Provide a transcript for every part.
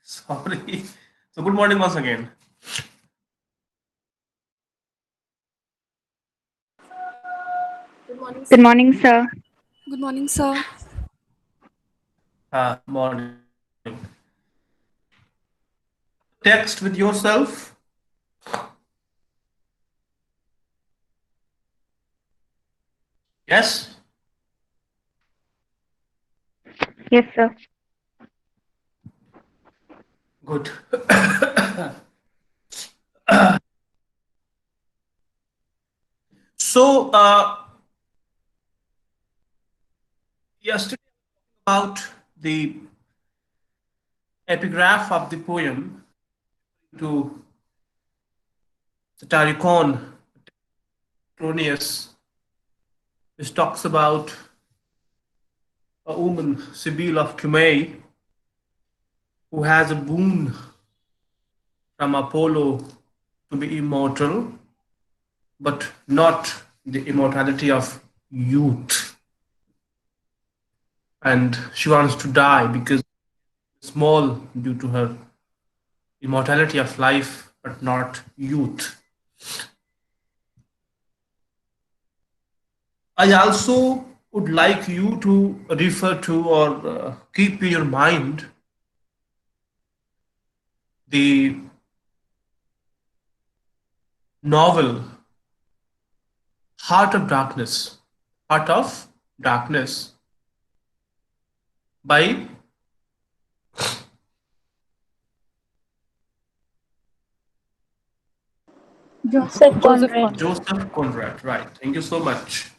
Sorry. So good morning once again. Good morning, sir. Good morning, sir. Morning. Text with yourself. Yes. Yes, sir. Good. So yesterday about the epigraph of the poem to Satiricon Cronius, which talks about a woman, Sibyl of Cumae, who has a boon from Apollo to be immortal, but not the immortality of youth. And she wants to die because small due to her immortality of life, but not youth. I also would like you to refer to or keep in your mind the novel Heart of Darkness. Heart of Darkness by Joseph Joseph Conrad. Conrad. Joseph Conrad. Right. Thank you so much.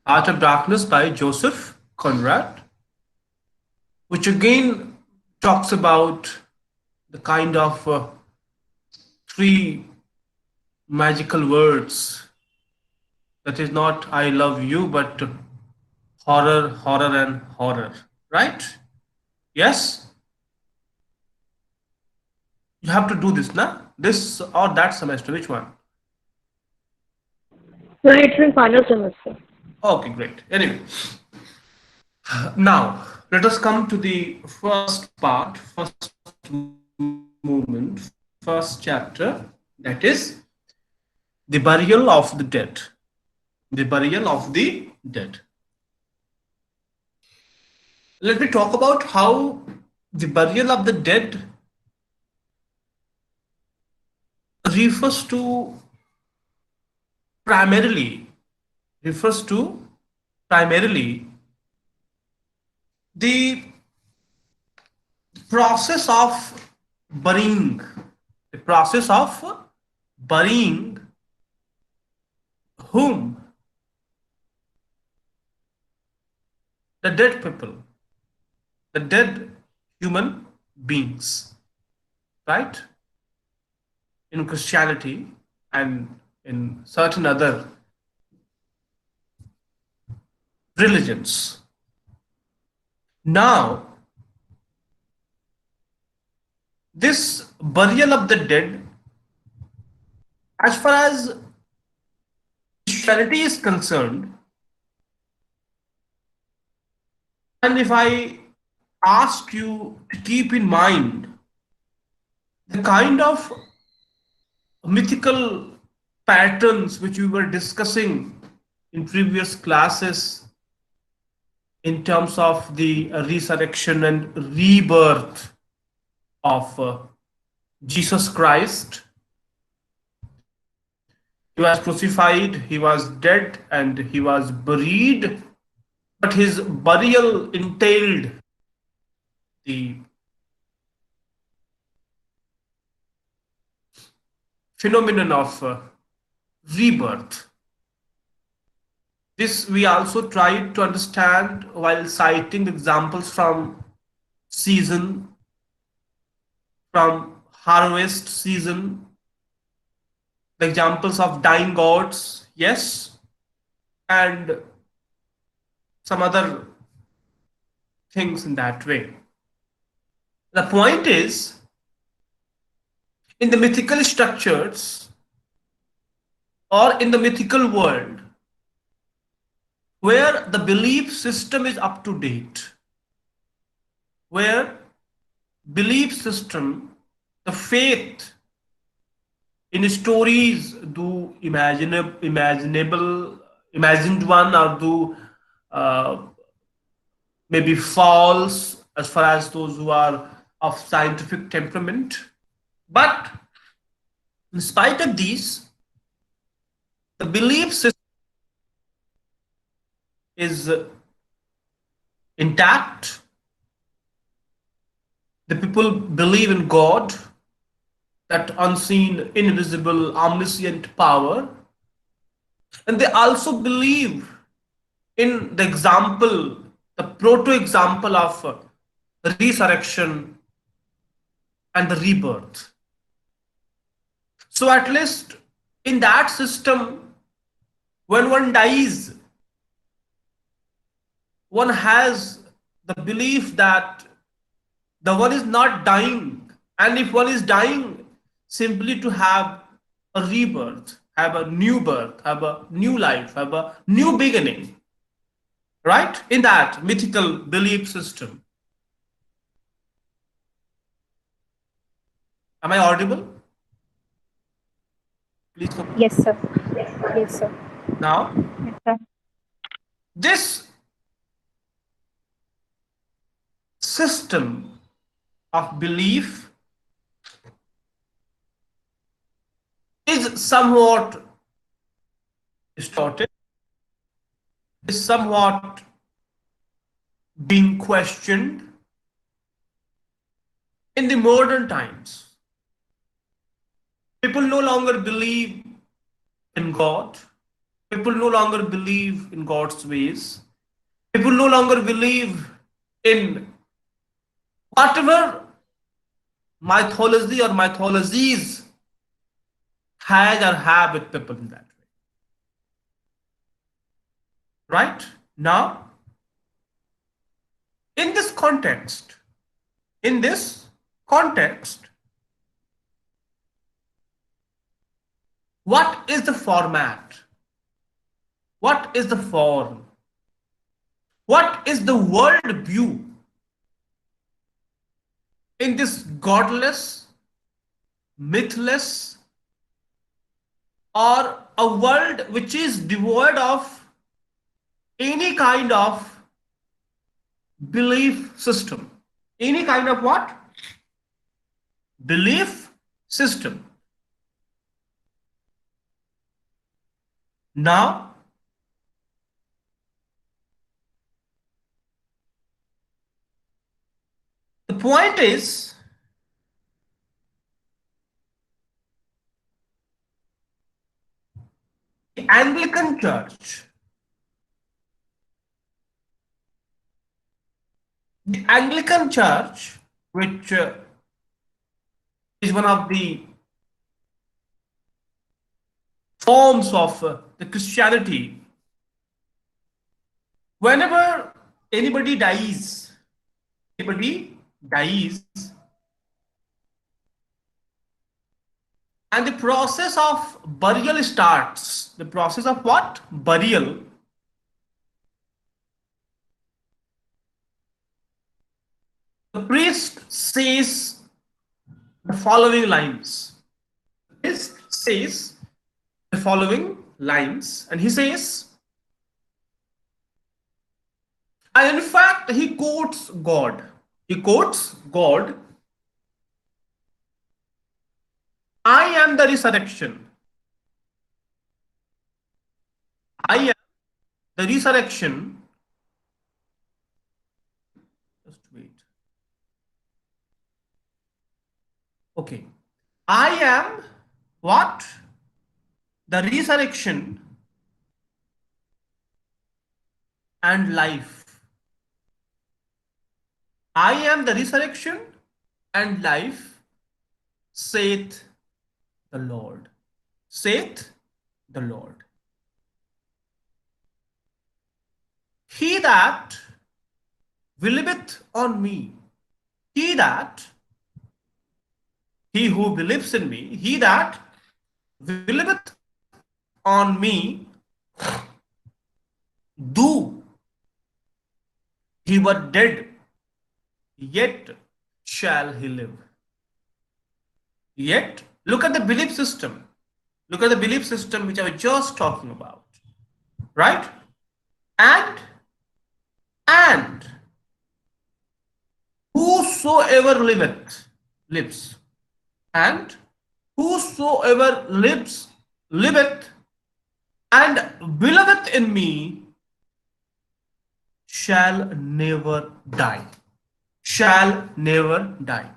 Heart of Darkness by Joseph Conrad, which again talks about the kind of three magical words that is not I love you, but horror, horror, and horror. Right? Yes? You have to do this, na? This or that semester. Which one? So it's in final semester. Okay, great. Anyway, now let us come to the first part, first movement, first chapter. That is the burial of the dead. The burial of the dead. Let me talk about how the burial of the dead refers to primarily refers to primarily the process of burying the process of burying whom the dead people, the dead human beings, right? In Christianity and in certain other religions. Now, this burial of the dead, as far as Christianity is concerned, and if I ask you to keep in mind the kind of mythical patterns which we were discussing in previous classes in terms of the resurrection and rebirth of Jesus Christ. He was crucified, he was dead, and he was buried, but his burial entailed the phenomenon of rebirth. This we also tried to understand while citing examples from season, from harvest season, the examples of dying gods, yes, and some other things in that way. The point is, in the mythical structures or in the mythical world, where the belief system is up to date, where belief system, the faith in stories, do imagined one, or do uh, maybe false as far as those who are of scientific temperament. But in spite of these, the belief system is intact. The people believe in God, that unseen, invisible, omniscient power, and they also believe in the example, the proto example of resurrection and the rebirth. So, at least in that system, when one dies, one has the belief that the one is not dying, and if one is dying, simply to have a rebirth, have a new birth, have a new life, have a new beginning, right? In that mythical belief system. Am I audible? Please come. Yes, sir. Yes, sir. Now, Yes, sir. this system of belief is somewhat distorted, is somewhat being questioned in the modern times. People no longer believe in God. People no longer believe in God's ways. People no longer believe in whatever mythology or mythologies has or have with people in that way. Right? Now, in this context, in this context, what is the format? What is the form? What is the world view in this godless, mythless, or a world which is devoid of any kind of belief system? Any kind of what? Belief system. Now, the point is, the Anglican Church, the Anglican Church, which is one of the forms of the Christianity, whenever anybody dies, anybody dies, and the process of burial starts. The process of what? Burial. The priest says the following lines. The priest says the following lines, and he says, and in fact, he quotes God. He quotes God. I am the resurrection. I am the resurrection. Just wait. Okay. I am what? The resurrection and life. I am the resurrection and life, saith the Lord. Saith the Lord. He that believeth on me, he that, he who believes in me, he that believeth on me, though he were dead, yet shall he live. Yet, look at the belief system. Look at the belief system which I was just talking about. Right? And, and, whosoever lives. And whosoever liveth, and believeth in me, shall never die. Shall never die.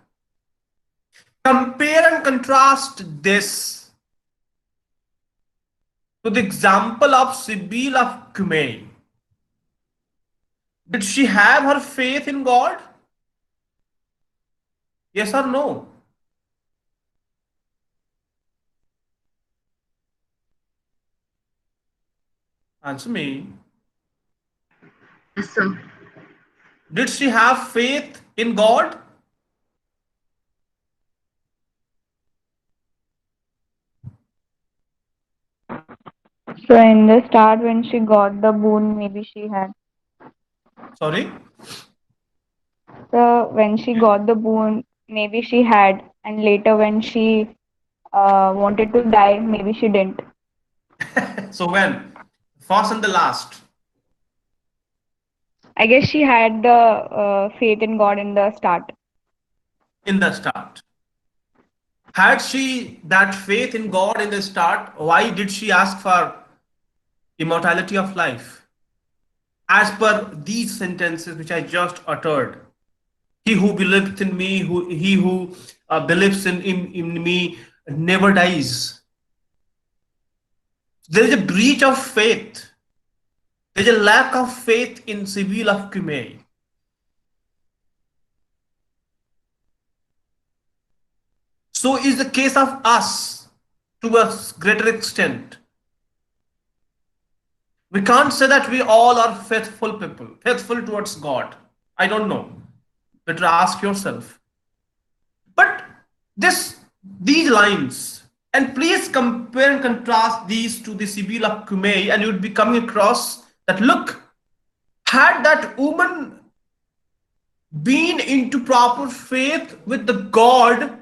Compare and contrast this to the example of Sibyl of Cumae. Did she have her faith in God? Yes or no? Answer me. Yes, sir. Did she have faith in God? So in the start, when she got the boon, maybe she had. Sorry? So when she got the boon, maybe she had, and later when she wanted to die, maybe she didn't. So when? First and the last. I guess she had the faith in God in the start. In the start. Had she that faith in God in the start, why did she ask for immortality of life? As per these sentences which I just uttered, he who believeth in me, he who believes in me never dies. There is a breach of faith. There is a lack of faith in Sibyl of Cumae. So is the case of us to a greater extent. We can't say that we all are faithful people, faithful towards God. I don't know. Better ask yourself. But this these lines, and please compare and contrast these to the Sibyl of Cumae, and you would be coming across that look, had that woman been into proper faith with the God,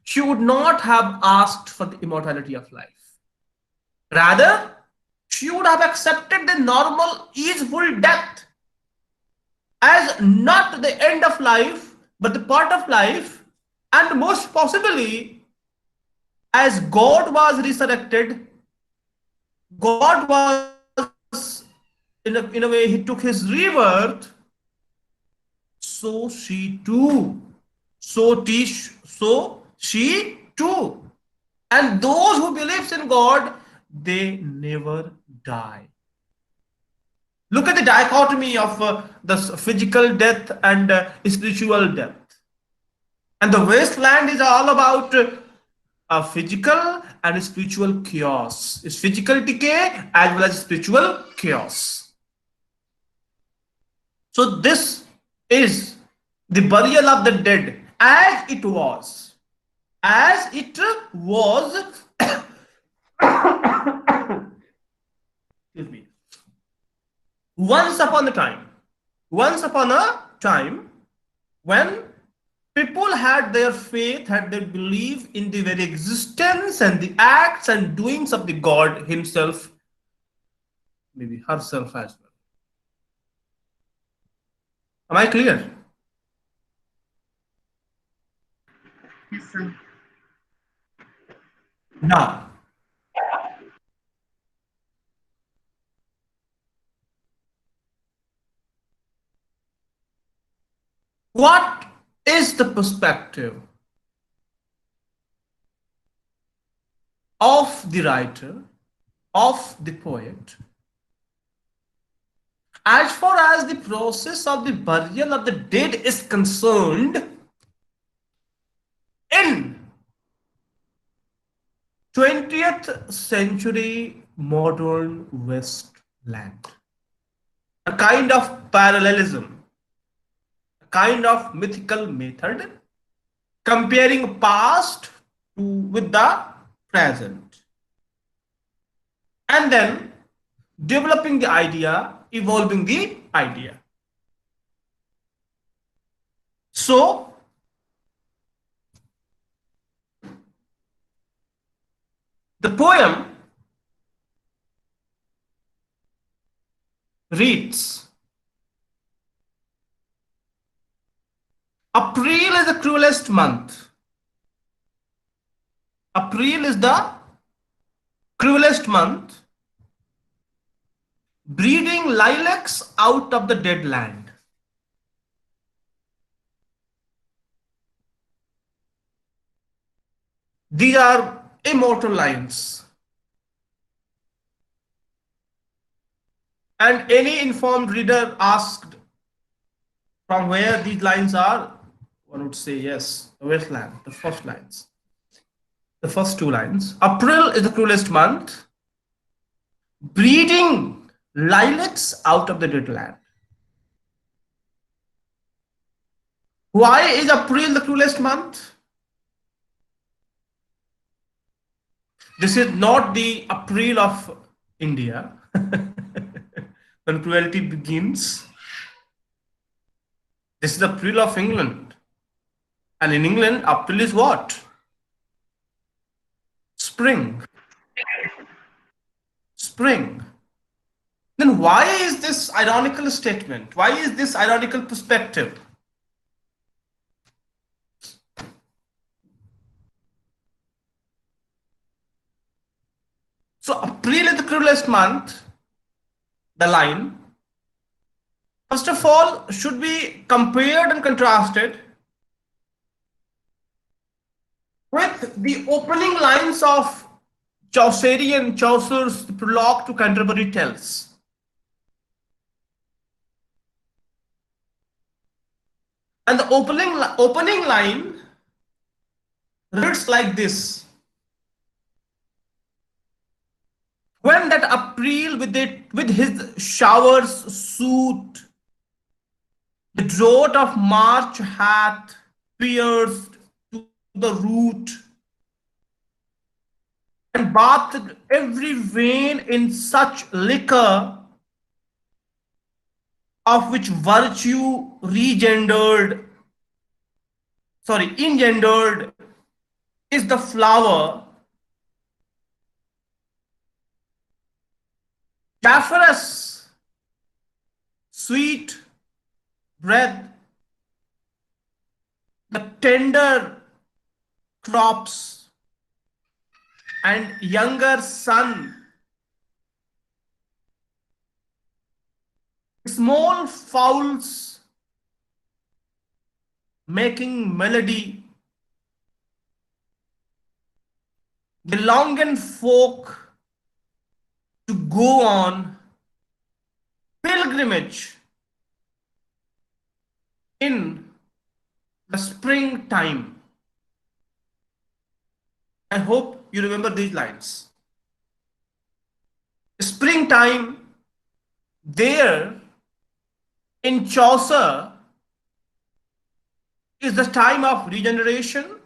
she would not have asked for the immortality of life. Rather, she would have accepted the normal, easeful death as not the end of life, but the part of life, and most possibly, as God was resurrected, God was, in a way, He took His rebirth, so she too, so she too. And those who believes in God, they never die. Look at the dichotomy of the physical death and spiritual death. And the wasteland is all about physical and spiritual chaos. It's physical decay as well as spiritual chaos. So this is the burial of the dead as it was. As it was, excuse me, once upon a time. Once upon a time, when people had their faith, had their belief in the very existence and the acts and doings of the God Himself, maybe herself as well. Am I clear? Yes, sir. Now, what is the perspective of the writer, of the poet, as far as the process of the burial of the dead is concerned in 20th century modern Westland? A kind of parallelism, a kind of mythical method comparing past with the present, and then developing the idea, evolving the idea. So The poem reads: April is the cruelest month. April is the cruelest month, breeding lilacs out of the dead land. These are immortal lines, and any informed reader asked from where these lines are, one would say yes, the Westland, the first lines, the first two lines. April is the cruelest month, breeding lilacs out of the dead land. Why is April the cruelest month? This is not the April of India when cruelty begins. This is the April of England. And in England, April is what? Spring. Spring. Then why is this ironical statement? Why is this ironical perspective? So April is the cruelest month, the line, first of all, should be compared and contrasted with the opening lines of Chaucer's prologue to Canterbury Tales. And the opening line reads like this: When that April with his showers soothed, the drought of March hath pierced to the root and bathed every vein in such liquor of which virtue engendered is the flower. Daphorus, sweet breath, the tender crops, and younger sun, small fowls making melody, the Longan folk to go on pilgrimage in the springtime. I hope you remember these lines. Springtime, there in Chaucer, is the time of regeneration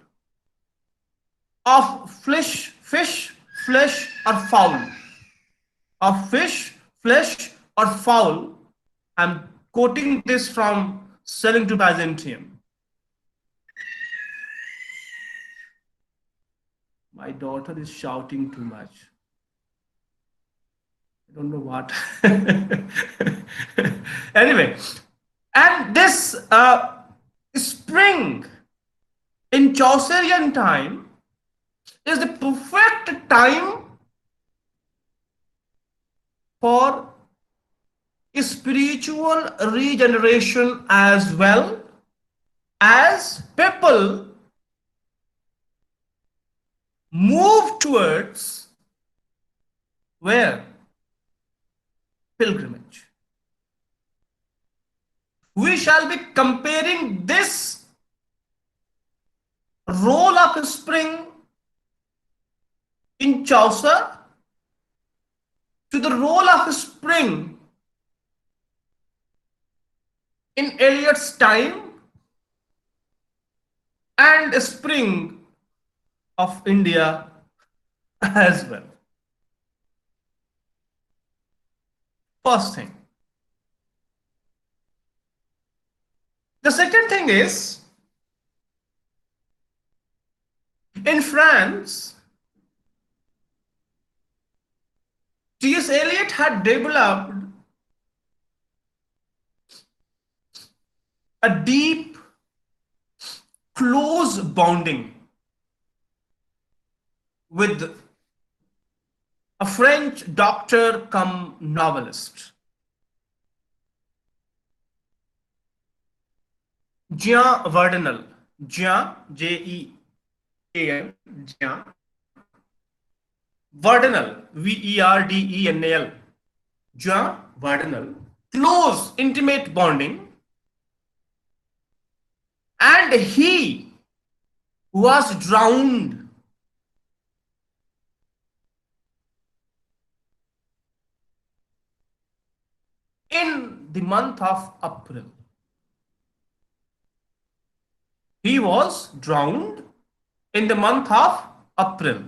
of fish, flesh, or fowl. Of fish, flesh, or fowl. I'm quoting this from Selling to Byzantium. My daughter is shouting too much. I don't know what. Anyway, and this spring in Chaucerian time is the perfect time for spiritual regeneration, as well as people move towards where? Pilgrimage. We shall be comparing this role of spring in Chaucer to the role of spring in Eliot's time and spring of India as well. First thing. The second thing is, in France, T.S. Eliot had developed a deep, close bonding with a French doctor come novelist, Jean Verdenal. Jean, Jean, Jean Verdenal, Verdenal. Jean Verdenal. Close, intimate bonding, and he was drowned in the month of April. He was drowned in the month of April.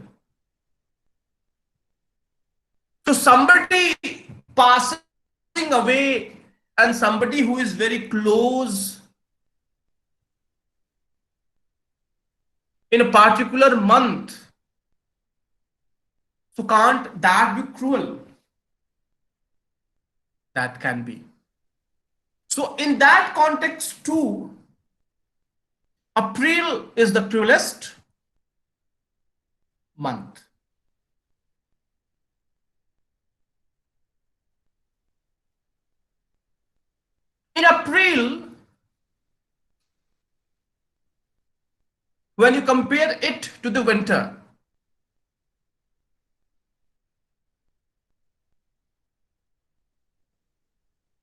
So somebody passing away and somebody who is very close in a particular month, so can't that be cruel? That can be. So in that context too, April is the cruelest month. In April, when you compare it to the winter,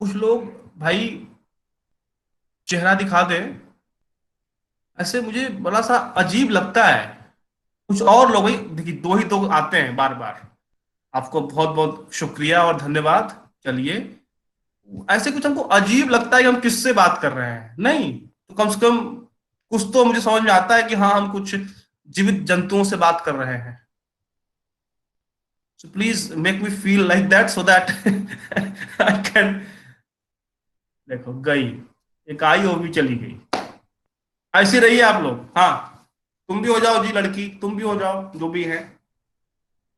कुछ लोग भाई चेहरा दिखा दे, ऐसे मुझे बड़ा सा अजीब लगता है। कुछ और लोग, भाई देखिए, दो ही तो आते हैं बार बार। आपको बहुत बहुत शुक्रिया और धन्यवाद। चलिए, ऐसे कुछ हमको अजीब लगता है कि हम किससे बात कर रहे हैं। नहीं तो कम से कम कुछ तो मुझे समझ में आता है कि हाँ, हम कुछ जीवित जंतुओं से बात कर रहे हैं। So please make me feel like that so that I can. देखो गई, एक आई वो भी चली गई। ऐसे रहिए आप लोग। हाँ, तुम भी हो जाओ जी, लड़की तुम भी हो जाओ, जो भी है।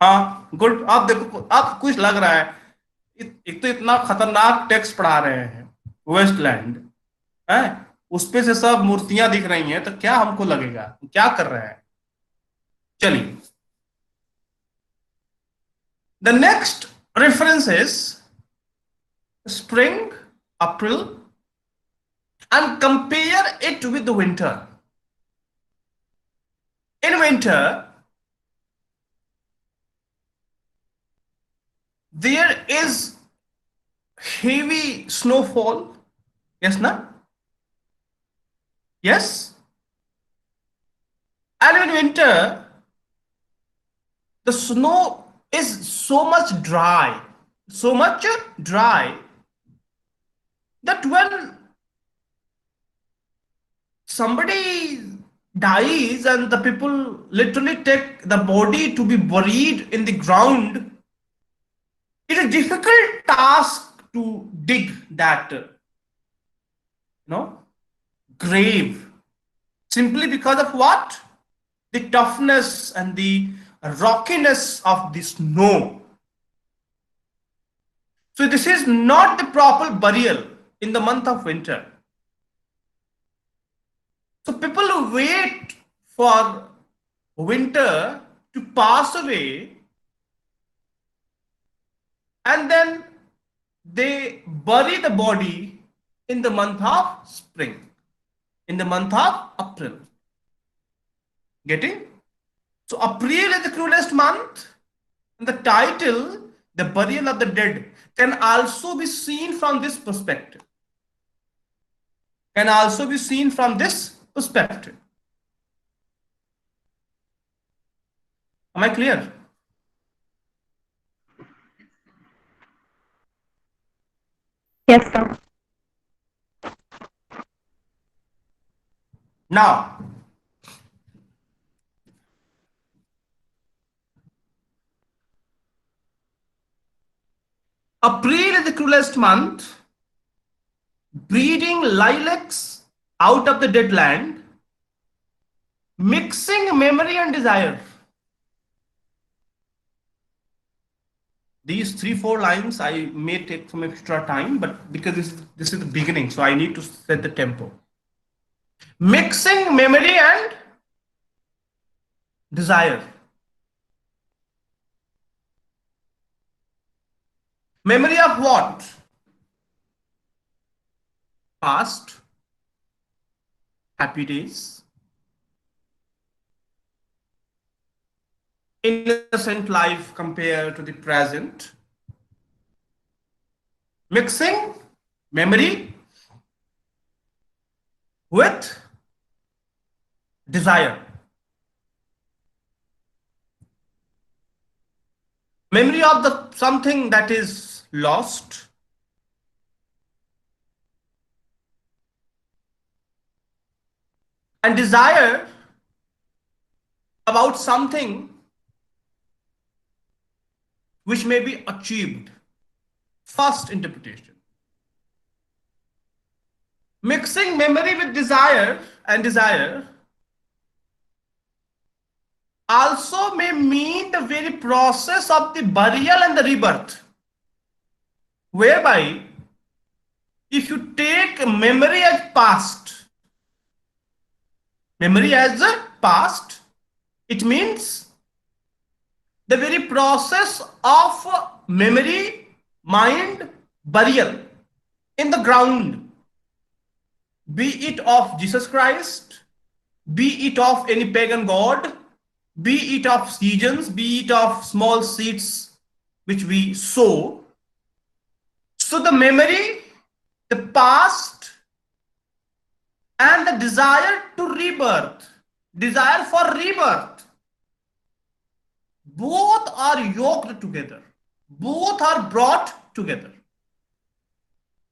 हाँ गुड। आप देखो, आप कुछ लग रहा है, एक तो इतना खतरनाक टेक्स्ट पढ़ा रहे हैं, वेस्टलैंड है, उस पे से सब मूर्तियां दिख रही हैं, तो क्या हमको लगेगा क्या कर रहे हैं। चलिए, the next reference is spring, April, and compare it with the winter. In winter, there is heavy snowfall. Yes, na? Yes. And in winter, the snow is so much dry that when somebody dies and the people literally take the body to be buried in the ground, it is a difficult task to dig that grave, simply because of what? The toughness and the rockiness of the snow. So this is not the proper burial in the month of winter. So people wait for winter to pass away, and then they bury the body in the month of spring, in the month of April. Getting? So April is the cruelest month, and the title, The Burial of the Dead, can also be seen from this perspective. Can also be seen from this perspective. Am I clear? Yes, sir. Now, April is the cruelest month, breeding lilacs out of the dead land, mixing memory and desire. These three, four lines I may take some extra time, but because this is the beginning, so I need to set the tempo. Mixing memory and desire. Memory of what? Past, happy days, innocent life compared to the present. Mixing memory with desire. Memory of the something that is lost, and desire about something which may be achieved. First interpretation. Mixing memory with desire and desire also may mean the very process of the burial and the rebirth, whereby if you take memory as past, memory as a past, it means the very process of memory, mind, burial in the ground, be it of Jesus Christ, be it of any pagan god, be it of seasons, be it of small seeds which we sow. So the memory, the past, and the desire to rebirth, desire for rebirth, both are yoked together, both are brought together,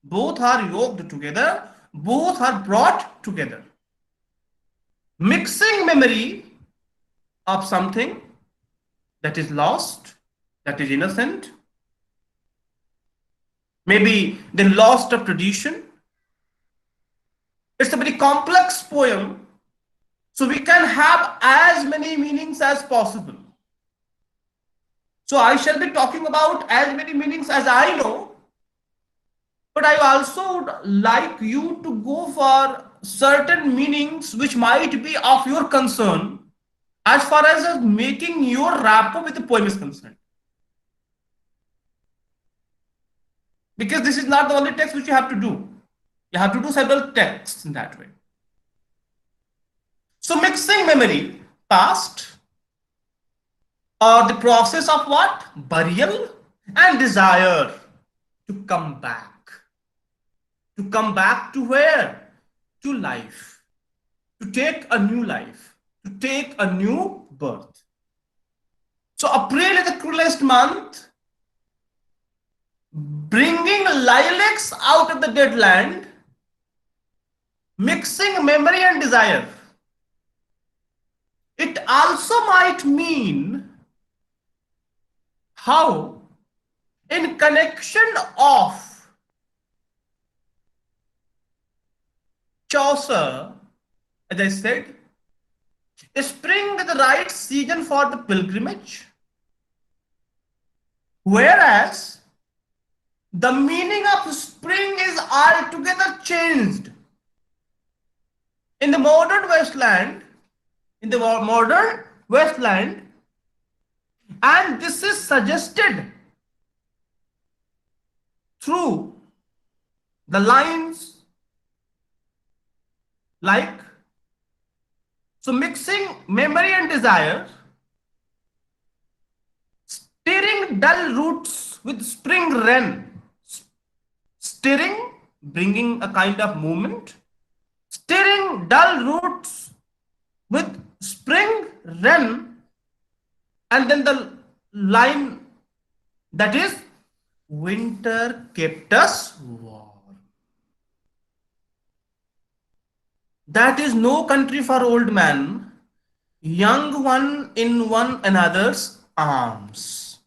both are yoked together, both are brought together. Mixing memory of something that is lost, that is innocent, maybe the lost of tradition. It's a very complex poem, so we can have as many meanings as possible. So I shall be talking about as many meanings as I know, but I also would like you to go for certain meanings which might be of your concern as far as making your rapport with the poem is concerned. Because this is not the only text which you have to do. You have to do several texts in that way. So mixing memory, past, or the process of what? Burial and desire to come back. To come back to where? To life. To take a new life. To take a new birth. So April is the cruelest month, bringing lilacs out of the dead land, mixing memory and desire. It also might mean how, in connection of Chaucer, as I said, spring is the right season for the pilgrimage, whereas the meaning of spring is altogether changed. In the modern Westland, and this is suggested through the lines like, so mixing memory and desire, stirring dull roots with spring wren, stirring, bringing a kind of movement, stirring dull roots with spring wren, and then the line that is, winter kept us warm. That is no country for old man, young one in one another's arms.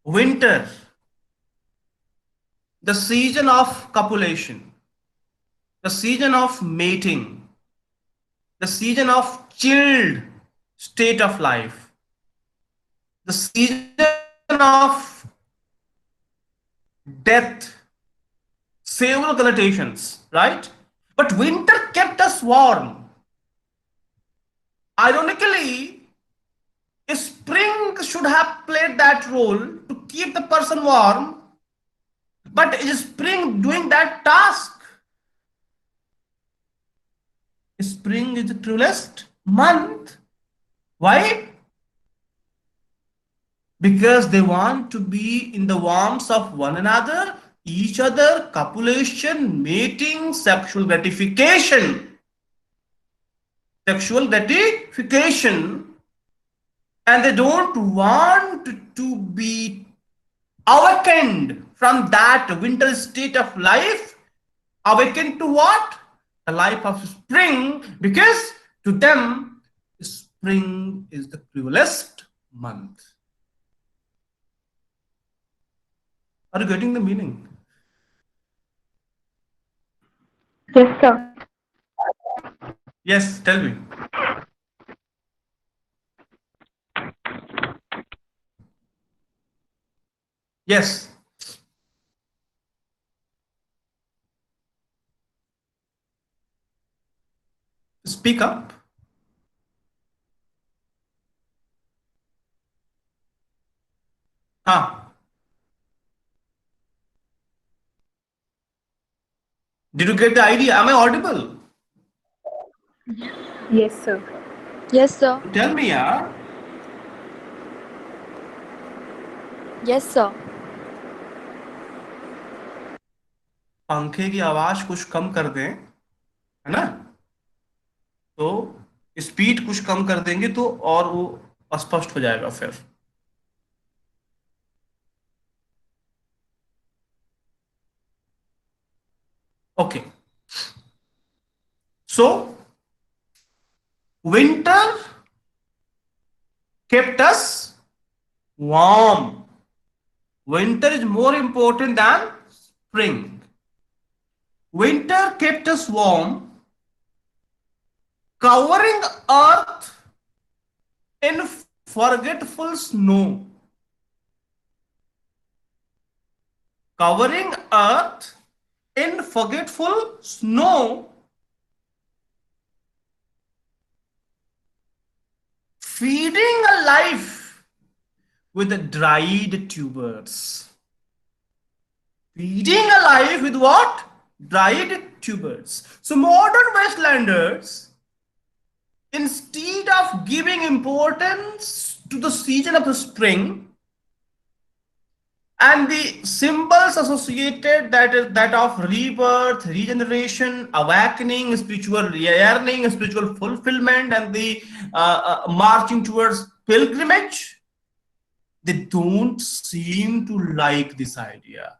Winter, the season of copulation, the season of mating, the season of chilled state of life, the season of of death, several connotations, right? But winter kept us warm. Ironically, spring should have played that role to keep the person warm, but is spring doing that task? Spring is the cruelest month. Why? Because they want to be in the warmth of one another, each other, copulation, mating, sexual gratification, and they don't want to be awakened from that winter state of life. Awakened to what? The life of spring, because to them, spring is the cruelest month. Are you getting the meaning? Yes, sir. Yes, tell me. Yes, speak up. Ah, did you get the idea? Am I audible? Yes, sir. Yes, sir. Tell me, yeah. Yes, sir. पंखे की आवाज कुछ कम कर दें, है ना? तो speed कुछ कम कर देंगे तो और वो अस्पष्ट हो जाएगा फिर. Okay. So winter kept us warm. Winter is more important than spring. Winter kept us warm, covering earth in forgetful snow. Covering earth in forgetful snow, feeding a life with the dried tubers. Feeding a life with what? Dried tubers. So modern Westlanders, instead of giving importance to the season of the spring and the symbols associated, that is that of rebirth, regeneration, awakening, spiritual yearning, spiritual fulfillment, and the marching towards pilgrimage, they don't seem to like this idea.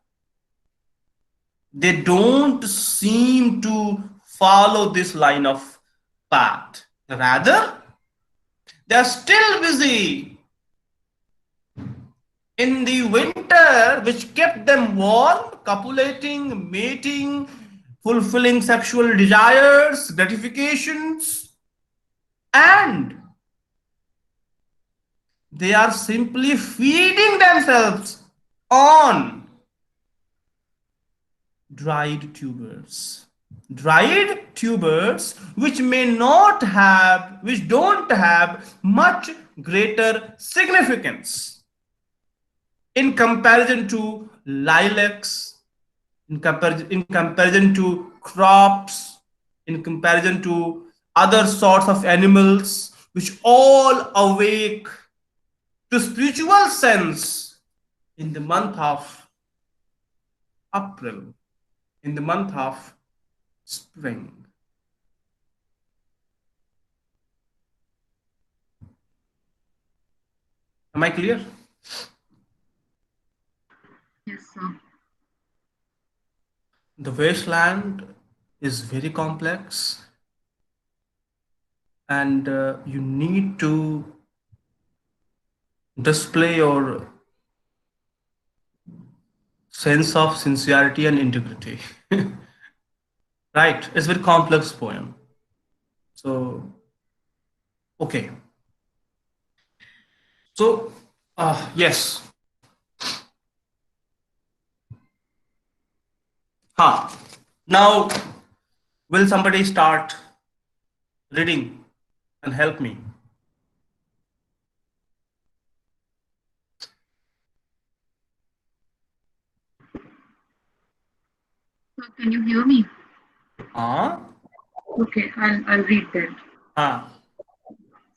They don't seem to follow this line of path. Rather, they are still busy in the winter, which kept them warm, copulating, mating, fulfilling sexual desires, gratifications, and they are simply feeding themselves on dried tubers. Dried tubers which may not have, which don't have much greater significance in comparison to lilacs, in comparison to crops, in comparison to other sorts of animals, which all awake to spiritual sense in the month of April, in the month of spring. Am I clear? Yes, sir. The wasteland is very complex, and you need to display your sense of sincerity and integrity. Right? It's a very complex poem. So, okay. So, yes. Huh. Now, will somebody start reading and help me? So can you hear me? Huh? Okay, I'll read that. Huh.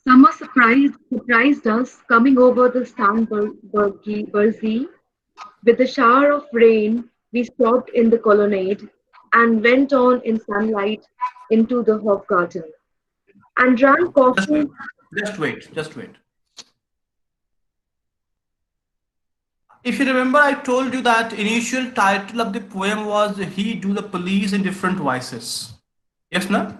Summer surprised us coming over the Starnbergy. With a shower of rain, we stopped in the colonnade and went on in sunlight into the Hofgarten and drank Just wait. coffee. Just wait. Just wait. If you remember, I told you that initial title of the poem was "He Do the Police in Different Voices." Yes, no?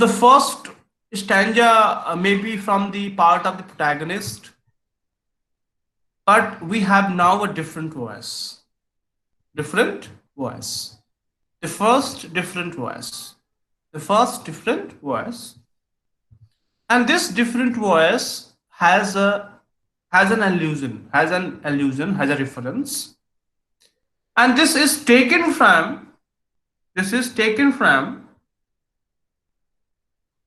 The first stanza may be from the part of the protagonist, but we have now a different voice. Different voice. The first different voice. The first different voice. And this different voice has a reference. And this is taken from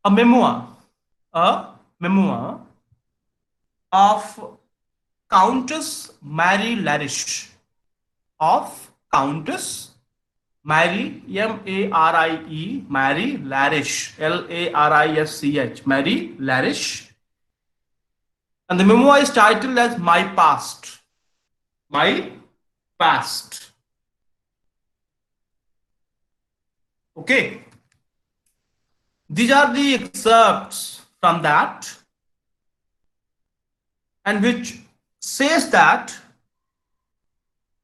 a memoir, a memoir of Countess Mary Larish, of Countess Mary Mary Larish, Larisch, Mary Larish, and the memoir is titled as My Past. My Past. Okay, these are the excerpts from that, and which says that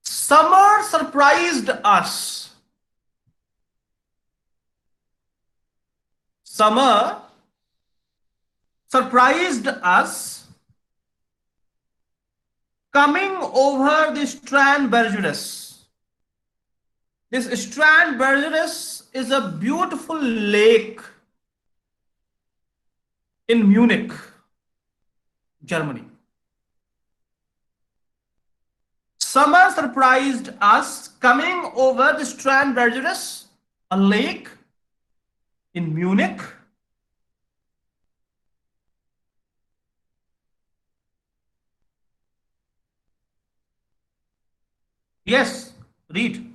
summer surprised us. Summer surprised us coming over the Strand Bergerus. This Strand Bergerus is a beautiful lake in Munich, Germany. Summer surprised us coming over the Strand Bergerus, a lake in Munich. Yes, read.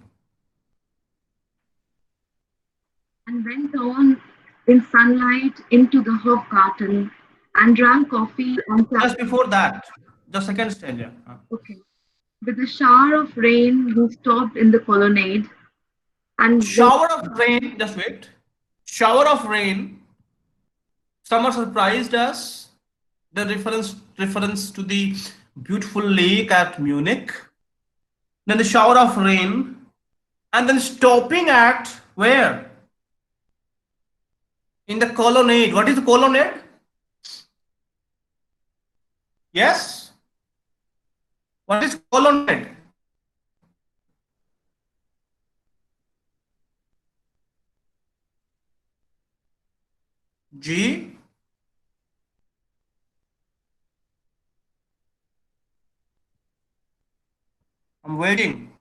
And went on in sunlight into the Hofgarten and drank coffee and Just before that, the second stanza. okay. With a shower of rain, we stopped in the colonnade and went, Shower of rain, just wait. Shower of rain, summer surprised us. The reference to the beautiful lake at Munich. Then the shower of rain, and then stopping at where? In the colonnade. What is the colonnade? Yes. What is colonnade? G. I'm waiting.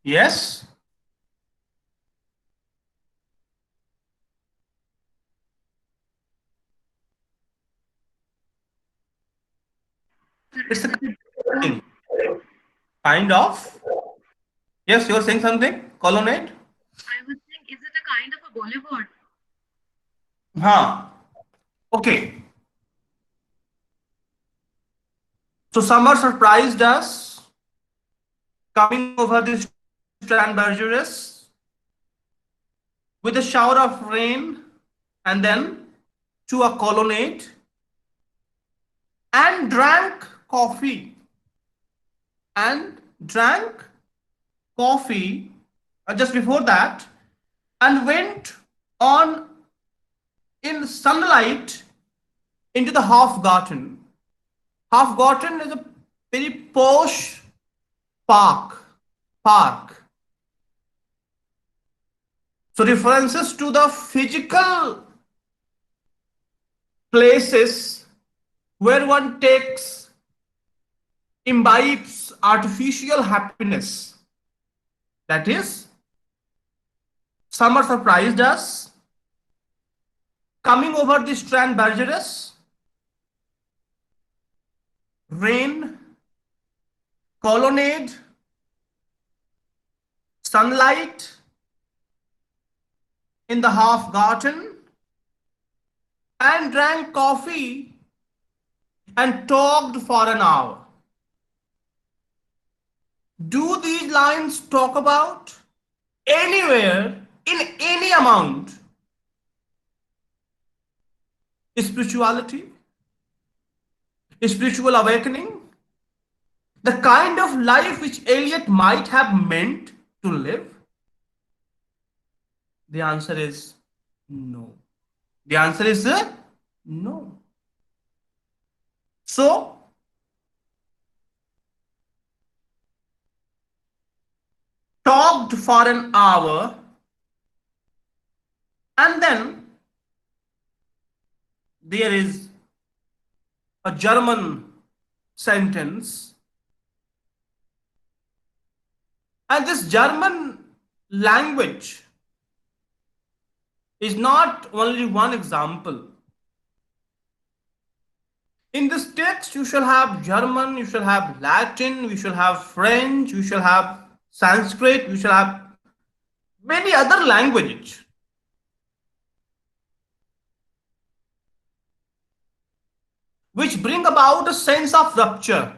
Yes. It's a thing, kind of. Yes, you're saying something? Colonnade? I was saying, is it a kind of a boulevard? Huh. Okay. So summer surprised us coming over the Strand Bergerus with a shower of rain and then to a colonnade and drank coffee and drank coffee just before that, and went on in sunlight into the half garden. Half garden is a very posh park. Park. So references to the physical places where one takes imbibes artificial happiness. That is, summer surprised us, coming over the strand barriers, rain, colonnade, sunlight in the half garden, and drank coffee and talked for an hour. Do these lines talk about anywhere in any amount spirituality, spiritual awakening, the kind of life which Eliot might have meant to live? The answer is no. The answer is no. So, talked for an hour, and then there is a German sentence, and this German language is not only one example. In this text, you shall have German, you shall have Latin, we shall have French, we shall have Sanskrit, we shall have many other languages. Which bring about a sense of rupture.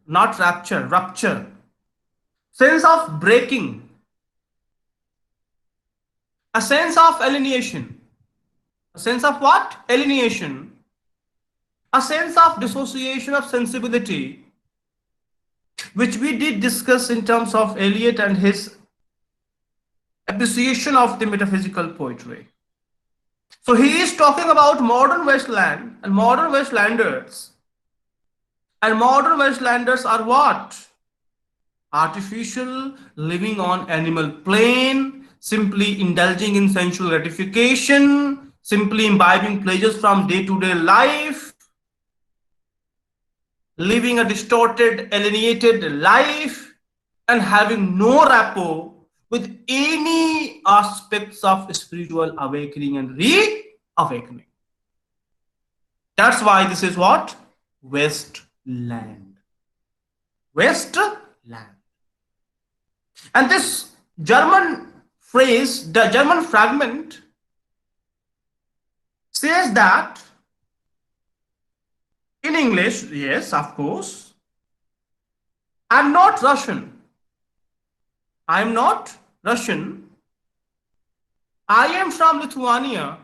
Not rapture, rupture. Sense of breaking. A sense of alienation. A sense of what? Alienation. A sense of dissociation of sensibility, which we did discuss in terms of Eliot and his appreciation of the metaphysical poetry. So he is talking about modern Westland and modern Westlanders. And modern Westlanders are what? Artificial, living on animal plane, simply indulging in sensual gratification, simply imbibing pleasures from day-to-day life, living a distorted, alienated life, and having no rapport with any aspects of spiritual awakening and re-awakening. That's why this is what? Westland. Westland. And this German phrase, the German fragment, says that in English, yes, of course, I'm not Russian. I'm not Russian. I am from Lithuania.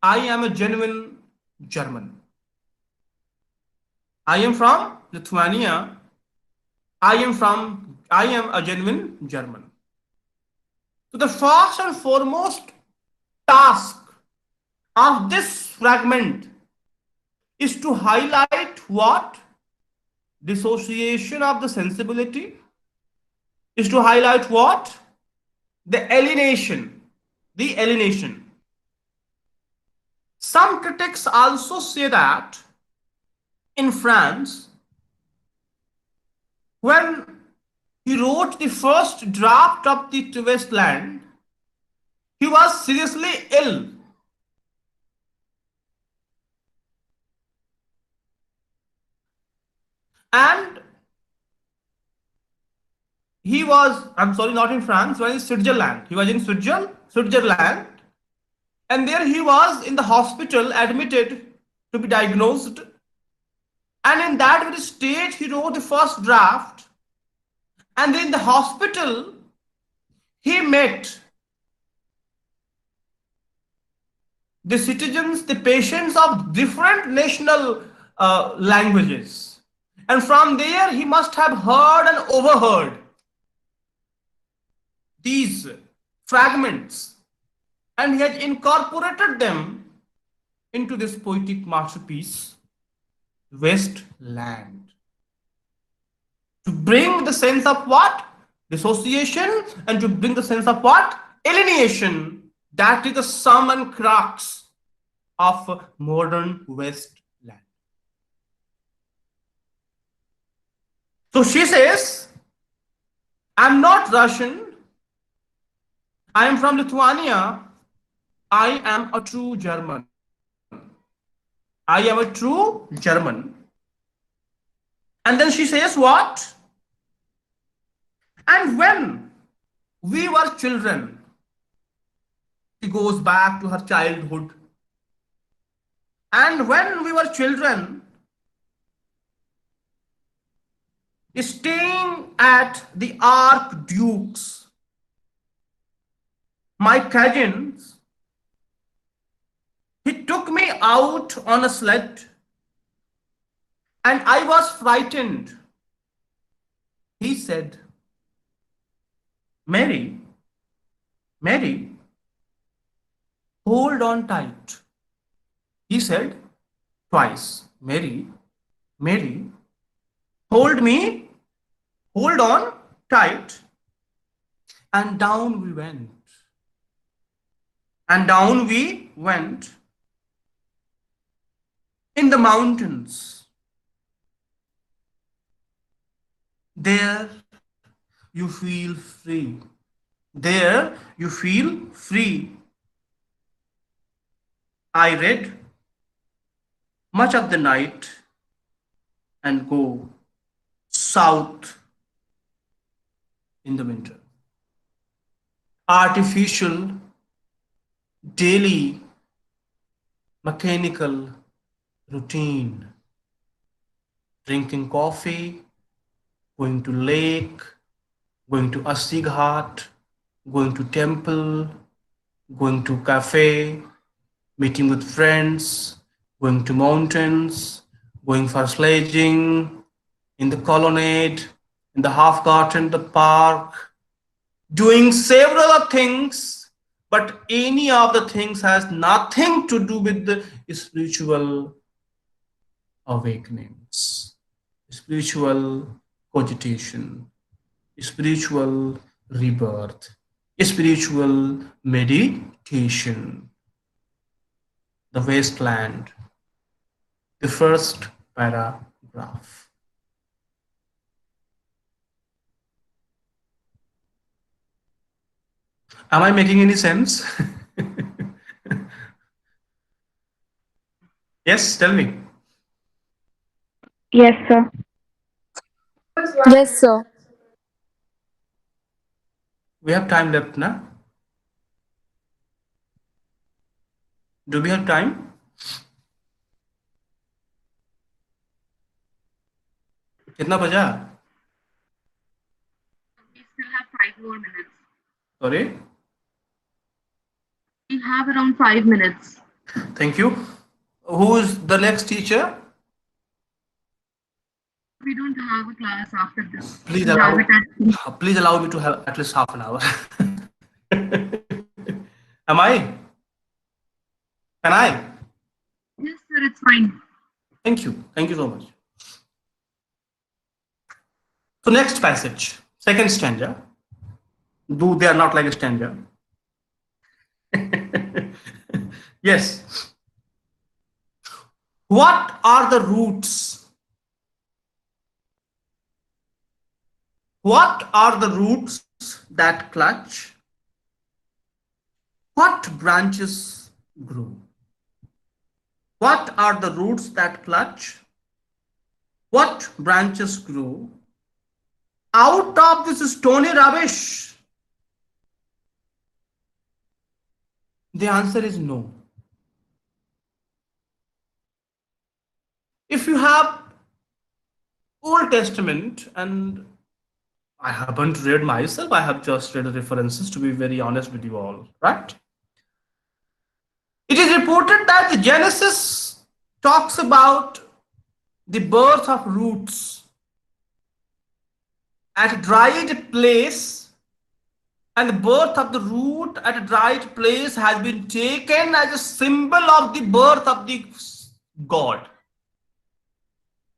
I am a genuine German. I am from Lithuania. I am a genuine German. So the first and foremost task of this fragment is to highlight what? Dissociation of the sensibility. Is to highlight what? The alienation. The alienation. Some critics also say that in France, when he wrote the first draft of the Wasteland, he was seriously ill. And he was, I'm sorry, not in France, he was in Switzerland. He was in Switzerland. And there he was in the hospital, admitted to be diagnosed. And in that very state, he wrote the first draft. And in the hospital, he met the citizens, the patients of different national languages. And from there, he must have heard and overheard these fragments, and he has incorporated them into this poetic masterpiece, Wasteland, to bring the sense of what? Dissociation, and to bring the sense of what? Alienation. That is the sum and crux of modern Wasteland. So she says, I'm not Russian, I am from Lithuania, I am a true German. I am a true German. And then she says, what? And when we were children, she goes back to her childhood. And when we were children, staying at the Archduke's, my cousins, he took me out on a sled and I was frightened. He said, Mary, Mary, hold on tight. He said twice, Mary, Mary, hold me, hold on tight. And down we went. And down we went in the mountains. There you feel free. There you feel free. I read much of the night and go south in the winter. Artificial, daily, mechanical routine. Drinking coffee, going to lake, going to Asighat, going to temple, going to cafe, meeting with friends, going to mountains, going for sledging, in the colonnade, in the half garden, the park, doing several of things, but any of the things has nothing to do with the spiritual awakenings, spiritual cogitation, spiritual rebirth, spiritual meditation. The wasteland, the first paragraph. Am I making any sense? Yes, tell me. Yes, sir. Yes, sir. We have time left now. Do we have time? कितना बजा? We still have 5 more minutes. Sorry. We have around 5 minutes. Thank you. Who is the next teacher? We don't have a class after this. Please We have allow, it at please allow me to have at least half an hour. Am I? Can I? Yes, sir, it's fine. Thank you. Thank you so much. So next passage, second stanza. Though they are not like a stanza. Yes. What are the roots? What are the roots that clutch? What branches grow? What are the roots that clutch? What branches grow out of this stony rubbish? The answer is no. If you have Old Testament, and I haven't read myself, I have just read the references to be very honest with you all, right? It is reported that the Genesis talks about the birth of roots. at a dried place, and the birth of the root at a dried place has been taken as a symbol of the birth of the God,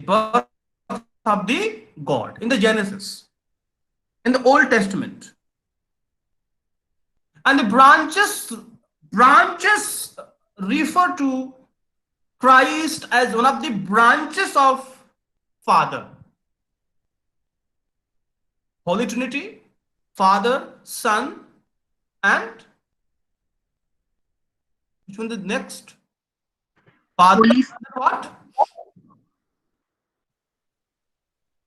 the birth of the God in the Genesis, in the Old Testament. And the branches refer to Christ as one of the branches of Father, Holy Trinity, Father, Son, and which one the next? Father, Holy, what?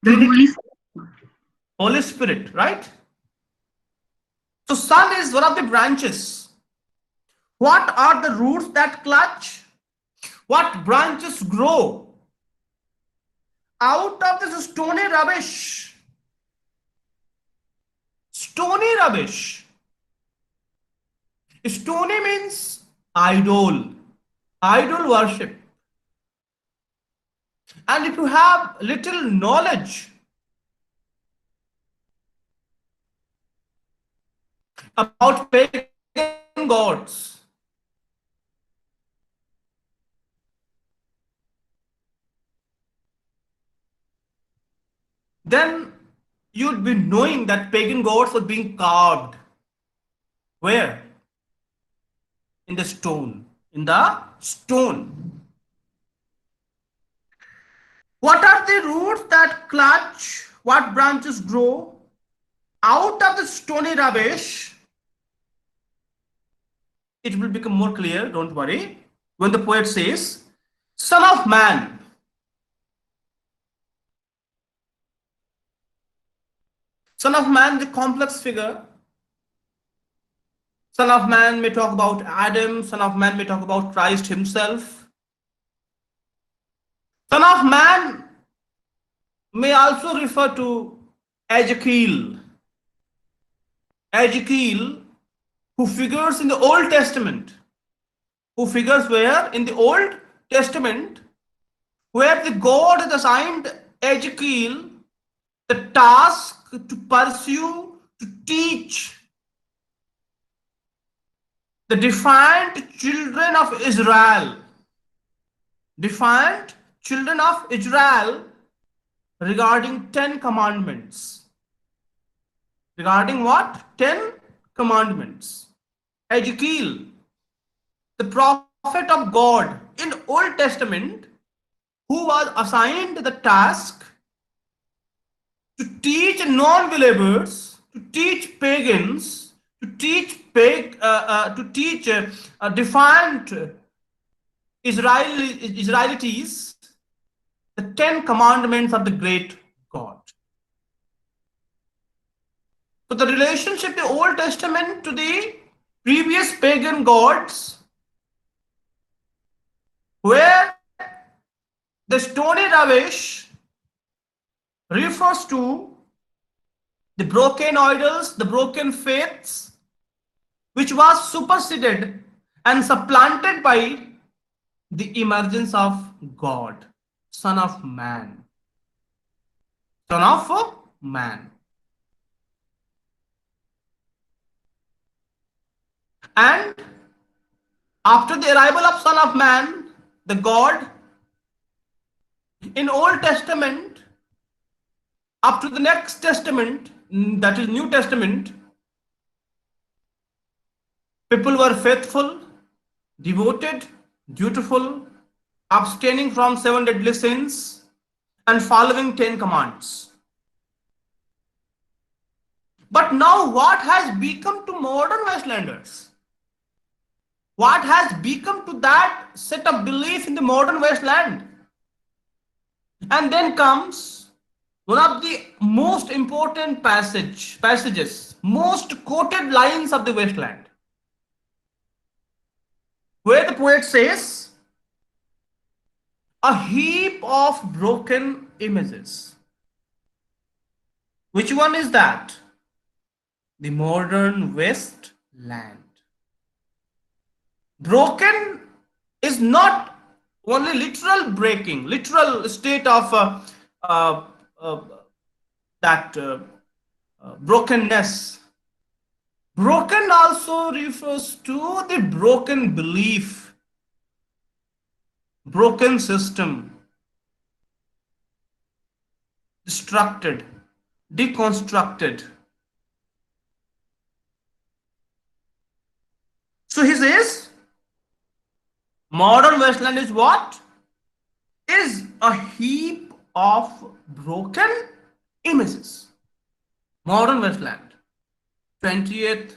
the Trinity, Holy Holy Spirit, right? So Son is one of the branches. What are the roots that clutch? What branches grow out of this stony rubbish? Stony rubbish. Stony means idol, idol worship. And if you have little knowledge about pagan gods, then you'd be knowing that pagan gods were being carved. Where? In the stone. In the stone. What are the roots that clutch? What branches grow out of the stony rubbish? It will become more clear, don't worry. When the poet says, Son of Man, Son of Man, the complex figure. Son of Man may talk about Adam, Son of Man may talk about Christ himself. Son of Man may also refer to Ezekiel. Ezekiel, who figures in the Old Testament. Who figures where? In the Old Testament, where the God has assigned Ezekiel the task to pursue, to teach the defiant children of Israel. Defiant children of Israel regarding 10 commandments. Regarding what? 10 commandments. Ezekiel, the prophet of God in Old Testament, who was assigned the task to teach non-believers, to teach pagans, to teach defiant Israelites the 10 commandments of the great God. So the relationship the Old Testament to the previous pagan gods, where the stony rubbish refers to the broken idols, the broken faiths, which was superseded and supplanted by the emergence of God, Son of Man. Son of Man. And after the arrival of Son of Man, the God, in Old Testament, up to the next Testament, that is New Testament, people were faithful, devoted, dutiful, abstaining from 7 deadly sins, and following 10 commands. But now what has become to modern Westlanders? What has become to that set of belief in the modern Westland? And then comes one of the most important passages, most quoted lines of the Westland, where the poet says, a heap of broken images. Which one is that? The modern Westland. Broken is not only literal breaking, literal state of that brokenness. Broken also refers to the broken belief, broken system, destructed, deconstructed. So he says modern wasteland is what? Is a heap of broken images. Modern wasteland, 20th,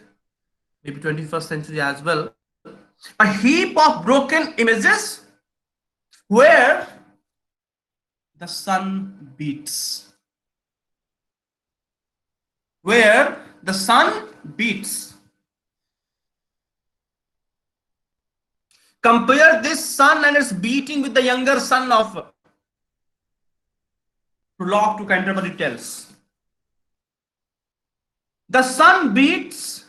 maybe 21st century as well. A heap of broken images where the sun beats. Where the sun beats. Compare this sun and its beating with the younger son of Prologue to Canterbury Tales. The sun beats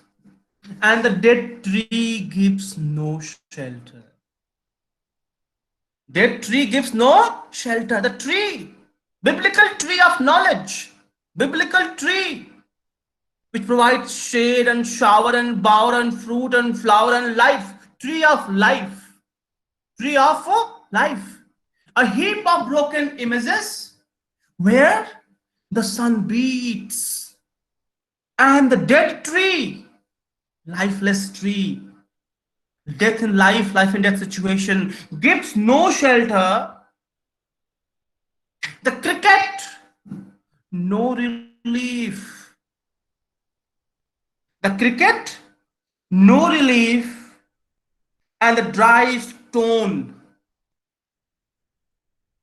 and the dead tree gives no shelter. Dead tree gives no shelter. The tree, biblical tree of knowledge, biblical tree, which provides shade and shower and bower and fruit and flower and life, tree of life, tree of life. A heap of broken images where the sun beats and the dead tree, lifeless tree, death in life, life in death situation, gives no shelter. The cricket, no relief. The cricket, no relief, and the dry stone,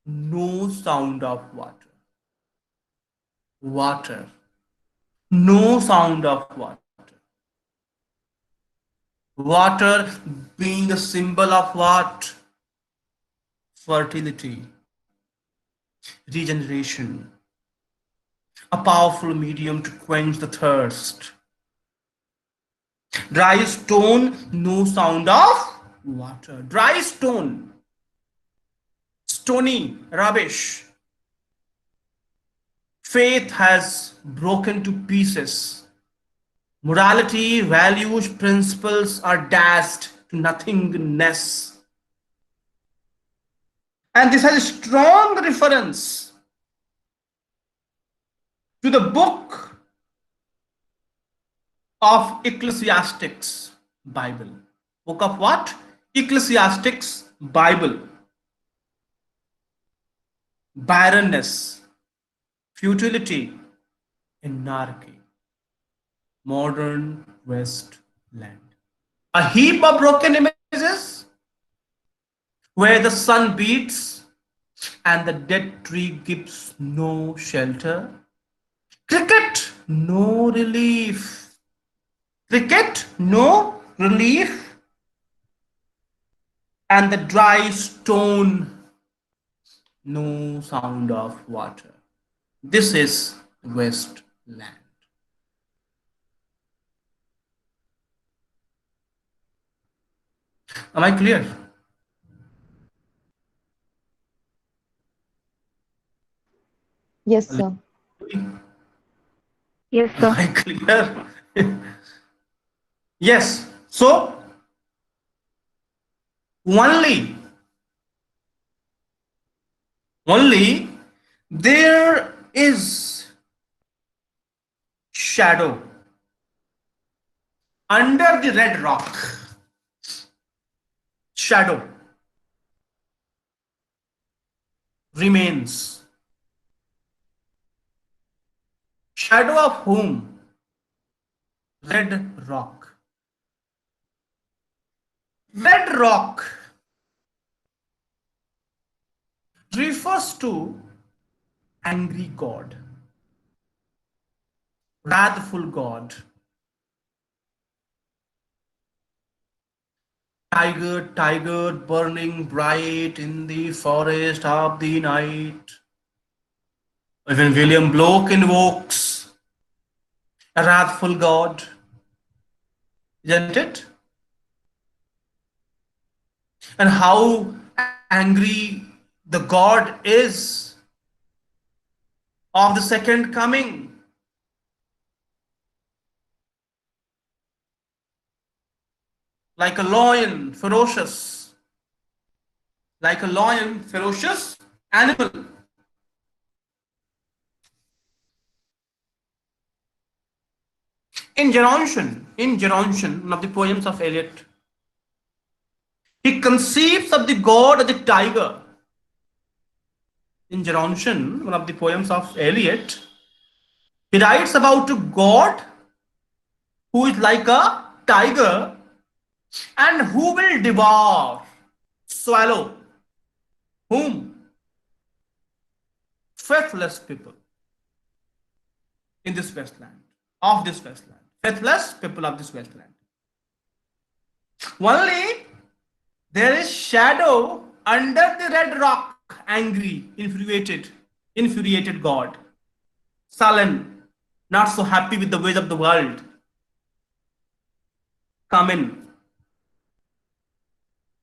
no sound of water. Water, no sound of water. Water being a symbol of what? Fertility, regeneration, a powerful medium to quench the thirst. Dry stone, no sound of water. Dry stone, stony, rubbish. Faith has broken to pieces. Morality, values, principles are dashed to nothingness. And this has a strong reference to the book of Ecclesiastics Bible. Book of what? Ecclesiastics Bible. Barrenness, futility, anarchy, modern wasteland. A heap of broken images where the sun beats and the dead tree gives no shelter. Cricket, no relief. Cricket, no relief. And the dry stone, no sound of water. This is wasteland. Am I clear? Yes, sir. Yes, Am sir. I clear? Yes. So only, only there is shadow under the red rock. Shadow remains. Shadow of whom? Red rock. Red rock refers to angry God, wrathful God, tiger, tiger burning bright in the forest of the night. Even William Blake invokes a wrathful God, isn't it? And how angry the God is of the second coming. like a lion, ferocious, like a lion, ferocious animal. In Gerontion, one of the poems of Eliot, he conceives of the god as a tiger. In Gerontion, one of the poems of Eliot, he writes about a god who is like a tiger and who will devour, swallow, whom? Faithless people in this wasteland, of this wasteland. Faithless people of this wasteland. Only there is shadow under the red rock, angry, infuriated God, sullen, not so happy with the ways of the world. Come in,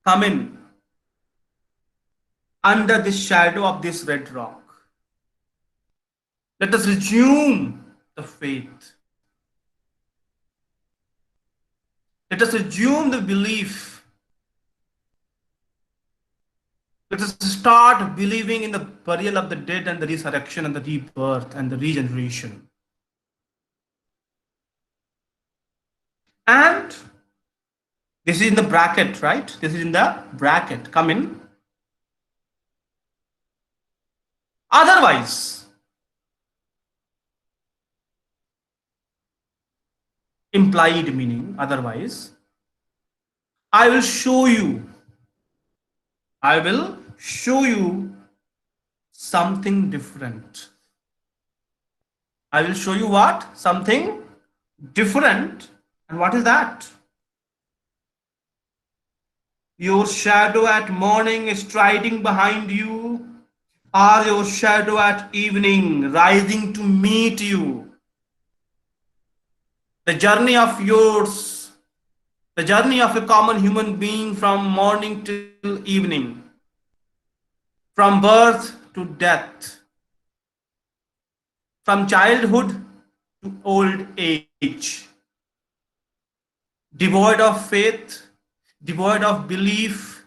come in, under the shadow of this red rock. Let us resume the faith. Let us resume the belief. Let us start believing in the burial of the dead and the resurrection and the rebirth and the regeneration. And this is in the bracket, right? This is in the bracket. Come in. Otherwise, implied meaning, otherwise, I will show you. I will show you something different. I will show you what? Something different. And what is that? Your shadow at morning is striding behind you, or your shadow at evening rising to meet you. The journey of yours, the journey of a common human being from morning till evening, from birth to death, from childhood to old age, devoid of faith, devoid of belief,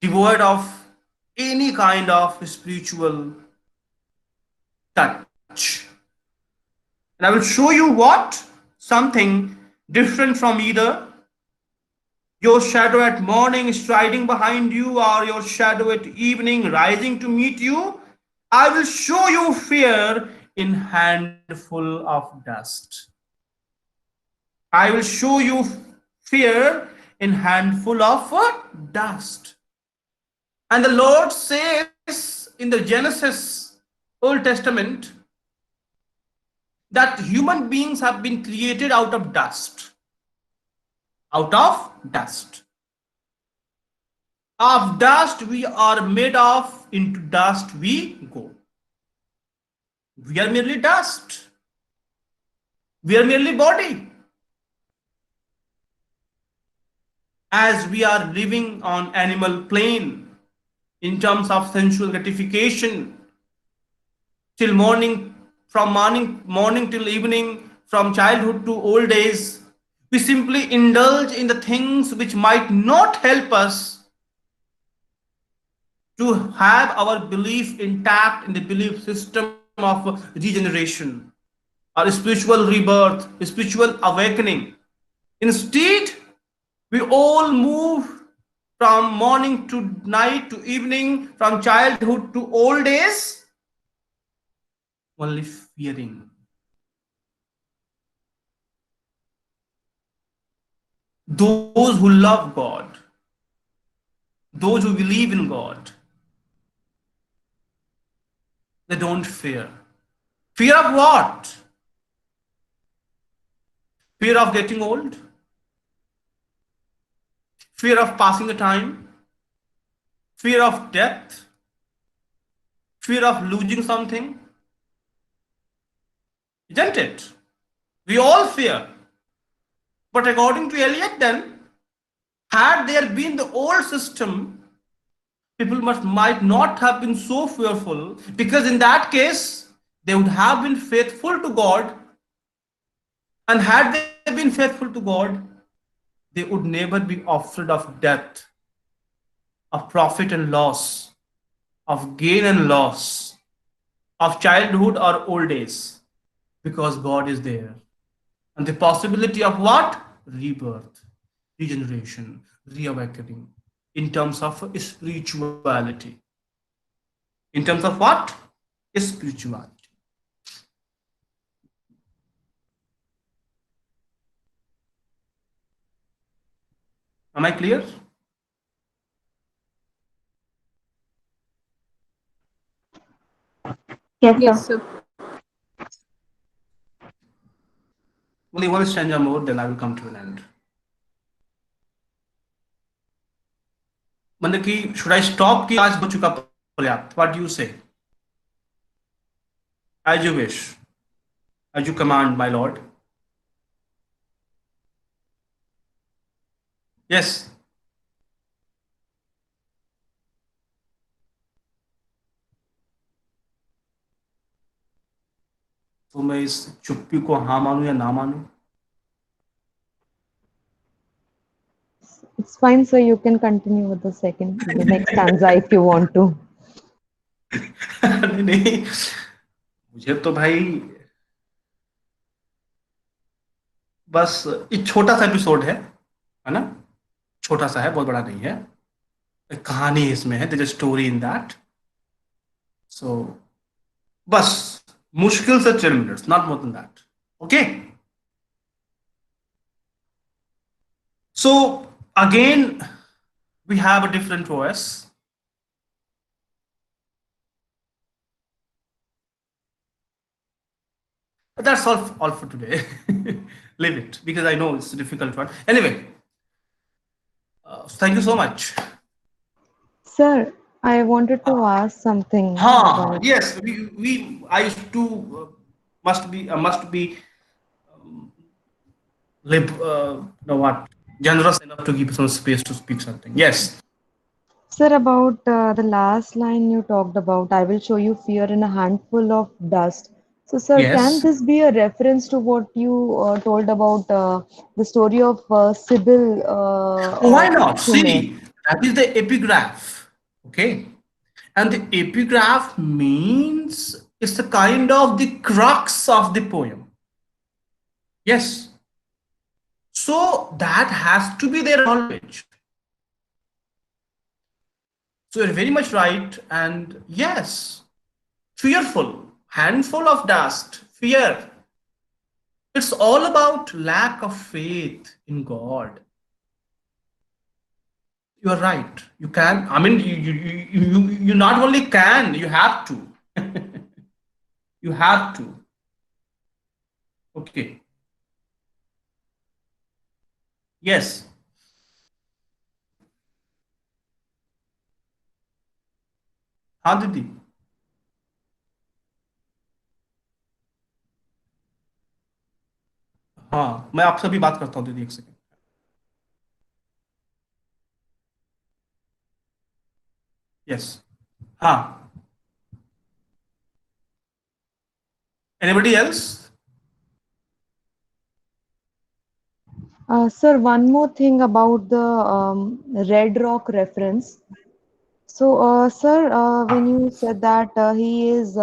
devoid of any kind of spiritual touch. And I will show you what? Something different from either your shadow at morning striding behind you or your shadow at evening rising to meet you. I will show you fear in handful of dust. I will show you fear in handful of dust. And the Lord says in the Genesis, Old Testament, that human beings have been created out of dust. Out of dust. Of dust we are made of, into dust we go. We are merely dust. We are merely body. As we are living on animal plane in terms of sensual gratification till morning, from morning till evening, from childhood to old age, we simply indulge in the things which might not help us to have our belief intact in the belief system of regeneration or spiritual rebirth, spiritual awakening. Instead, we all move from morning to night to evening, from childhood to old age, only fearing. Those who love God, those who believe in God, they don't fear. Fear of what? Fear of getting old? Fear of passing the time? Fear of death? Fear of losing something? Isn't it? We all fear. But according to Eliot, then, had there been the old system, people might not have been so fearful, because in that case, they would have been faithful to God. And had they been faithful to God, they would never be afraid of death, of profit and loss, of gain and loss, of childhood or old age, because God is there. And the possibility of what? Rebirth, regeneration, reawakening in terms of spirituality. In terms of what? Spirituality. Am I clear? Yes, sir. Yes, sir. Only one stanza more, then I will come to an end. मतलब कि should I stop कि आज हो चुका पर्याप्त? What do you say? As you wish, as you command, my lord. Yes. तो मैं इस चुप्पी को हाँ मानूं या ना मानूं? It's fine, sir. You can continue with the next stanza if you want to. नहीं नहीं, मुझे तो भाई बस एक छोटा सा एपिसोड है ना? छोटा सा है, बहुत बड़ा नहीं है। एक कहानी इसमें है, there is story in that. So बस मुश्किल से 10 minutes, not more than that. Okay, so again we have a different voice. That's all for today. Leave it because I know it's a difficult one. Anyway, thank you so much. Sir, I wanted to ask something Ha, about. yes, we I used to must be what, generous enough to give some space to speak something. Yes, Sir, about the last line you talked about, I will show you fear in a handful of dust. So, sir, can yes. this be a reference to what you told about the story of Sibyl Why of not? Sumer? See, that is the epigraph. Okay, and the epigraph means it's a kind of the crux of the poem. Yes, so that has to be there always. So you're very much right. And yes, fearful, handful of dust, fear. It's all about lack of faith in God. You're right. You can. I mean, you not only can, you have to. You have to. Okay. Yes. हाँ दीदी. हाँ, मैं आपसे भी बात करता हूँ दीदी, एक सेकंड. Yes. हाँ. Anybody else? Sir, one more thing about the Red Rock reference. So, sir, when you said that he is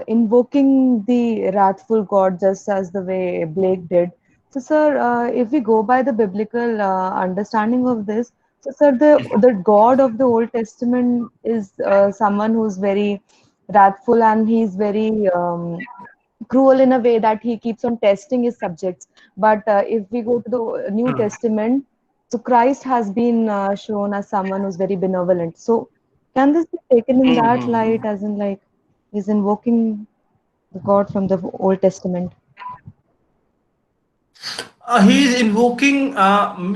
invoking the wrathful God just as the way Blake did. So, sir, if we go by the biblical understanding of this, so, sir, the God of the Old Testament is someone who's very wrathful and he's very cruel in a way that he keeps on testing his subjects. But if we go to the New Hmm. Testament, so Christ has been shown as someone who's very benevolent. So can this be taken in Hmm, that hmm, hmm. light, as in like he's invoking the God from the Old Testament? He's invoking,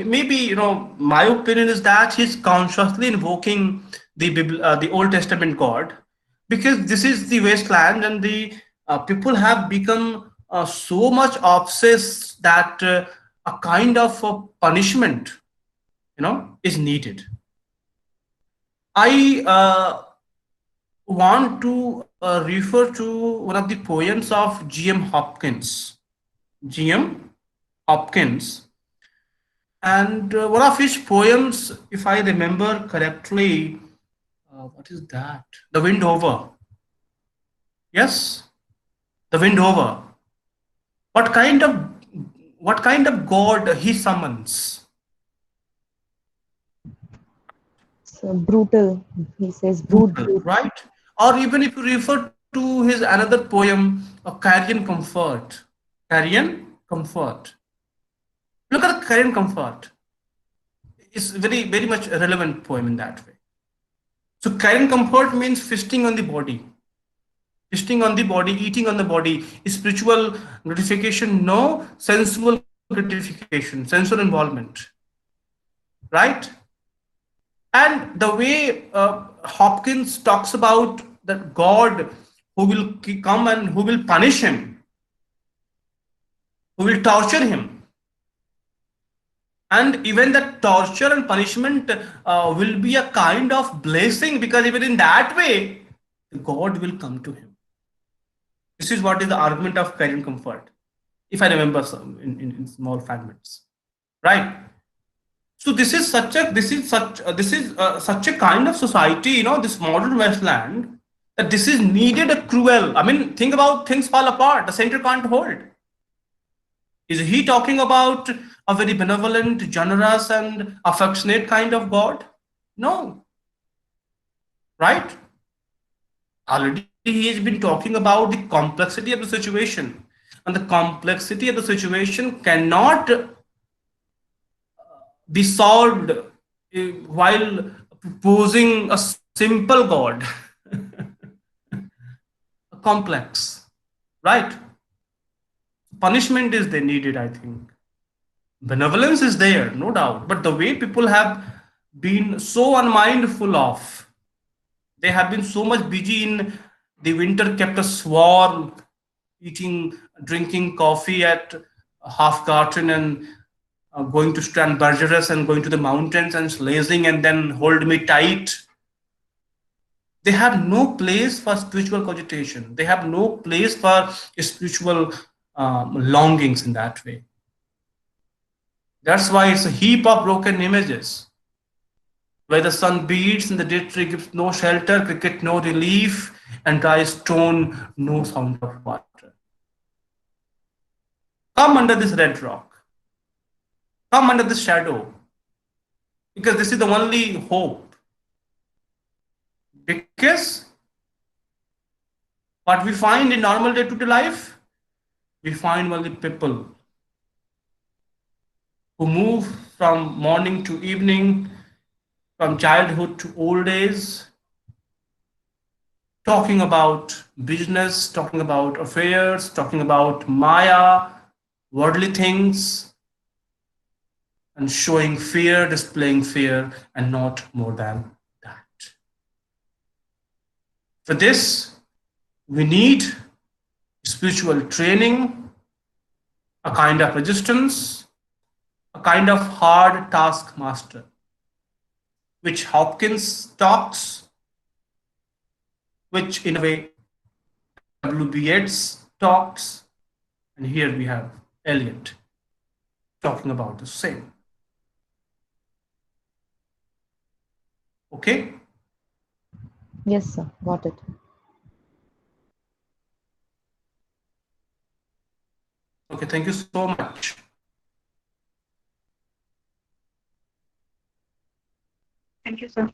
maybe, my opinion is that he's consciously invoking the Old Testament God, because this is the wasteland, and the people have become so much obsessed that a kind of punishment, is needed. I want to refer to one of the poems of G.M. Hopkins. G.M. Hopkins. And one of his poems, if I remember correctly, what is that? The Wind Over. Yes, the Wind Over. What kind of what kind of God he summons? So brutal. He says Brutal, brutal. right? Or even if you refer to his another poem, a Carrion Comfort. Carrion Comfort. Look at the Carrion Comfort. It's very, very much a relevant poem in that way. So Carrion Comfort means feasting on the body. Feasting on the body, eating on the body, spiritual gratification, no, sensual gratification, sensual involvement, right? And the way Hopkins talks about that God who will come and who will punish him, who will torture him, and even that torture and punishment will be a kind of blessing, because even in that way, God will come to him. This is what is the argument of Karen Comfort, if I remember some in small fragments, right? So this is such a kind of society, this modern Westland, that this is needed a cruel. I mean, think about things fall apart. The center can't hold. Is he talking about a very benevolent, generous, and affectionate kind of God? No, right? Already he has been talking about the complexity of the situation, and the complexity of the situation cannot be solved while proposing a simple God, a complex, right? Punishment is they needed, I think. Benevolence is there, no doubt, but the way people have been so unmindful of, they have been so much busy in the winter, kept us warm, eating, drinking coffee at half carton, and going to Strand Bargeras and going to the mountains and lazing and then hold me tight. They have no place for spiritual cogitation. They have no place for spiritual longings in that way. That's why it's a heap of broken images, where the sun beats and the dead tree gives no shelter, cricket no relief, and dry stone no sound of water. Come under this red rock, come under this shadow, because this is the only hope. Because what we find in normal day to day life, we find only people who move from morning to evening, from childhood to old age, talking about business, talking about affairs, talking about Maya, worldly things, and showing fear, displaying fear, and not more than that. For this, we need spiritual training, a kind of resistance, a kind of hard taskmaster, which Hopkins talks, which in a way W.B. Yeats talks, and here we have Eliot talking about the same. Okay? Yes, sir. Got it. Okay, thank you so much. Thank you, sir.